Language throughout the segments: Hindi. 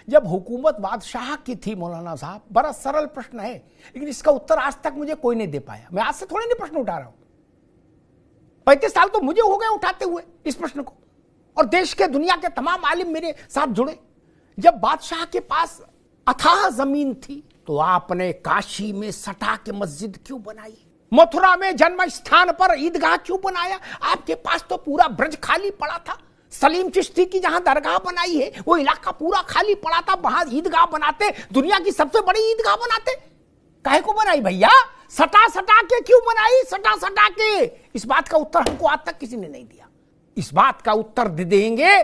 जब हुकूमत बादशाह की थी मौलाना साहब, बड़ा सरल प्रश्न है लेकिन इसका उत्तर आज तक मुझे कोई नहीं दे पाया। मैं आज से थोड़ी नहीं प्रश्न उठा रहा हूं, 35 साल तो मुझे हो गए उठाते हुए इस प्रश्न को, और देश के दुनिया के तमाम आलिम मेरे साथ जुड़े। जब बादशाह के पास अथाह जमीन थी तो आपने काशी में सटा के मस्जिद क्यों बनाई? मथुरा में जन्म स्थान पर ईदगाह क्यों बनाया? आपके पास तो पूरा ब्रज खाली पड़ा था। सलीम चिश्ती की जहां दरगाह बनाई है वो इलाका पूरा खाली पड़ा था, वहां ईदगाह बनाते, दुनिया की सबसे बड़ी ईदगाह बनाते। काहे को बनाई भैया? सटा सटा के क्यों बनाई? सटा सटा के। इस बात का उत्तर हमको आज तक किसी ने नहीं दिया। इस बात का उत्तर दे देंगे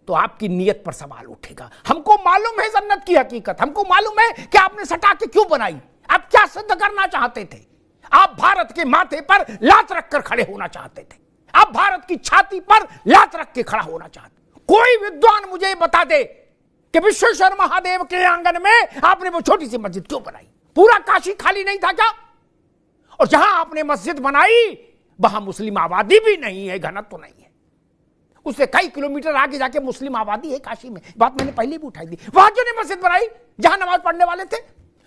तो आपकी नीयत पर सवाल उठेगा। हमको मालूम है जन्नत की हकीकत, हमको मालूम है कि आपने सटा के क्यों बनाई, आप क्या सिद्ध करना चाहते थे। आप भारत के माथे पर लात रखकर खड़े होना चाहते थे, आप भारत की छाती पर लात रख के खड़ा होना चाहते। कोई विद्वान मुझे बता दे कि विश्वेश्वर महादेव के आंगन में आपने वो छोटी सी मस्जिद क्यों बनाई? पूरा काशी खाली नहीं था क्या? और जहां आपने मस्जिद बनाई वहां मुस्लिम आबादी भी नहीं है, घनत्व तो नहीं है। उससे कई किलोमीटर आगे जाके मुस्लिम आबादी है काशी में, बात मैंने पहले भी उठाई थी। वहां क्यों नहीं मस्जिद बनाई जहां नमाज पढ़ने वाले थे?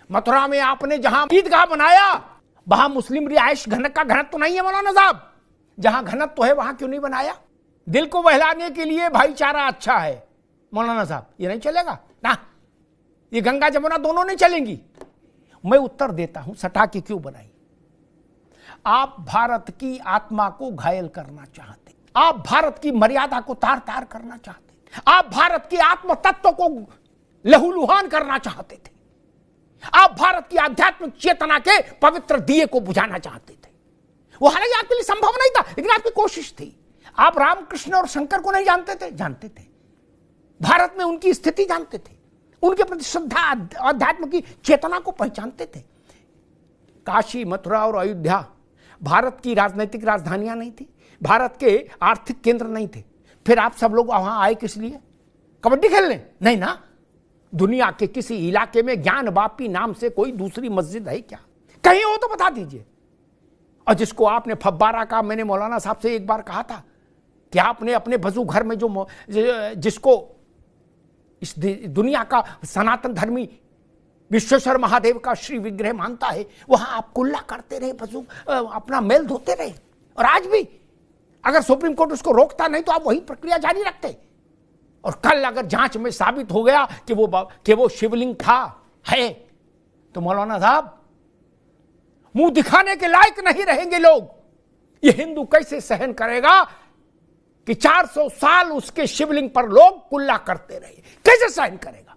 मथुरा में आपने जहां ईदगाह बनाया वहां मुस्लिम रिहायश का घनत्व तो नहीं है मौलाना साहब। जहां घनत्व तो है वहां क्यों नहीं बनाया? दिल को बहलाने के लिए भाईचारा अच्छा है मौलाना साहब, ये नहीं चलेगा ना, ये गंगा जमुना दोनों नहीं चलेंगी। मैं उत्तर देता हूं, सटा के क्यों बनाई? आप भारत की आत्मा को घायल करना चाहते, आप भारत की मर्यादा को तार तार करना चाहते, आप भारत के आत्म तत्व को लहूलुहान करना चाहते थे, आप भारत की आध्यात्मिक चेतना के पवित्र दिए को बुझाना चाहते थे। वो हालांकि आपके लिए संभव नहीं था लेकिन आपकी कोशिश थी। आप रामकृष्ण और शंकर को नहीं जानते थे? जानते थे। भारत में उनकी स्थिति जानते थे, उनके प्रति श्रद्धा अध्यात्म की चेतना को पहचानते थे। काशी, मथुरा और अयोध्या भारत की राजनीतिक राजधानियां नहीं थी, भारत के आर्थिक केंद्र नहीं थे। फिर आप सब लोग वहां आए किस लिए? कबड्डी खेलने? नहीं ना। दुनिया के किसी इलाके में ज्ञान बापी नाम से कोई दूसरी मस्जिद है क्या? कहीं हो तो बता दीजिए। और जिसको आपने फब्बारा का, मैंने मौलाना साहब से एक बार कहा था कि आपने अपने वजू घर में जिसको इस दुनिया का सनातन धर्मी विश्वेश्वर महादेव का श्री विग्रह मानता है, वहां आप कुल्ला करते रहे, वजू अपना मेल धोते रहे। और आज भी अगर सुप्रीम कोर्ट उसको रोकता नहीं तो आप वही प्रक्रिया जारी रखते। और कल अगर जांच में साबित हो गया कि वो शिवलिंग था, है, तो मौलाना साहब मुंह दिखाने के लायक नहीं रहेंगे लोग। ये हिंदू कैसे सहन करेगा कि 400 साल उसके शिवलिंग पर लोग कुल्ला करते रहे? कैसे सहन करेगा?